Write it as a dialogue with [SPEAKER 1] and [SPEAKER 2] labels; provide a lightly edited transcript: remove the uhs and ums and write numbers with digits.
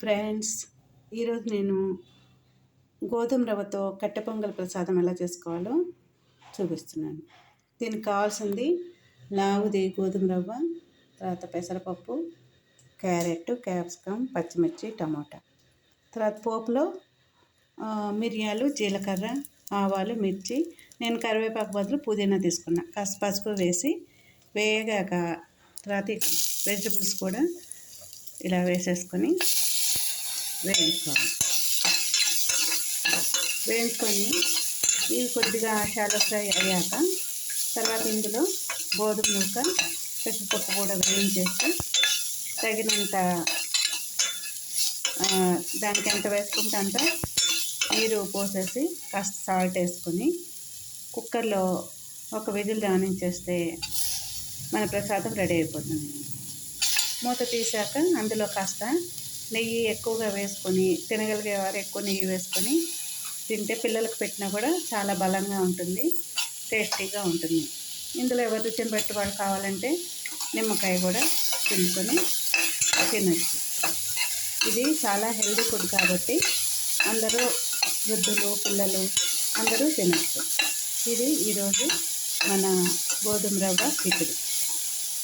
[SPEAKER 1] Friends, ఈరోజు నేను గోధుమ రవ్వతో కట్టె పొంగల్ ప్రసాదం ఎలా చేసుకోవాలో చూపిస్తున్నాను. దీనికి కావాల్సింది లావుది గోధుమ రవ్వ, తర్వాత పెసరపప్పు, క్యారెట్, క్యాప్సికమ్, పచ్చిమిర్చి, టమాటా. తర్వాత పోపులో మిరియాలు, జీలకర్ర, ఆవాలు, మిర్చి. నేను కరివేపాకు బదులు పుదీనా తీసుకున్నా. కాస్త పసుపు వేసి వేగాక తర్వాత వెజిటబుల్స్ కూడా ఇలా వేసేసుకొని వేయించుకొని ఇవి కొద్దిగా షాలో ఫ్రై అయ్యాక తర్వాత ఇందులో గోధుమ నూక, పెసరపప్పు కూడా వేయించేసి తగినంత దానికి ఎంత వేసుకుంటే అంత నీరు పోసేసి కాస్త సాల్ట్ వేసుకొని కుక్కర్లో ఒక విజిల్ రానించేస్తే మన ప్రసాదం రెడీ అయిపోతుంది. మూత తీసాక అందులో కాస్త నెయ్యి ఎక్కువగా వేసుకొని, తినగలిగేవారు ఎక్కువ నెయ్యి వేసుకొని తింటే పిల్లలకు పెట్టినా కూడా చాలా బలంగా ఉంటుంది, టేస్టీగా ఉంటుంది. ఇందులో ఎవరి రుచిని బట్టి వాళ్ళు కావాలంటే నిమ్మకాయ కూడా పిండుకొని తినచ్చు. ఇది చాలా హెల్దీ ఫుడ్ కాబట్టి అందరూ, వృద్ధులు, పిల్లలు అందరూ తినచ్చు. ఇది ఈరోజు మన గోధుమ రవ్వ కిచిడి.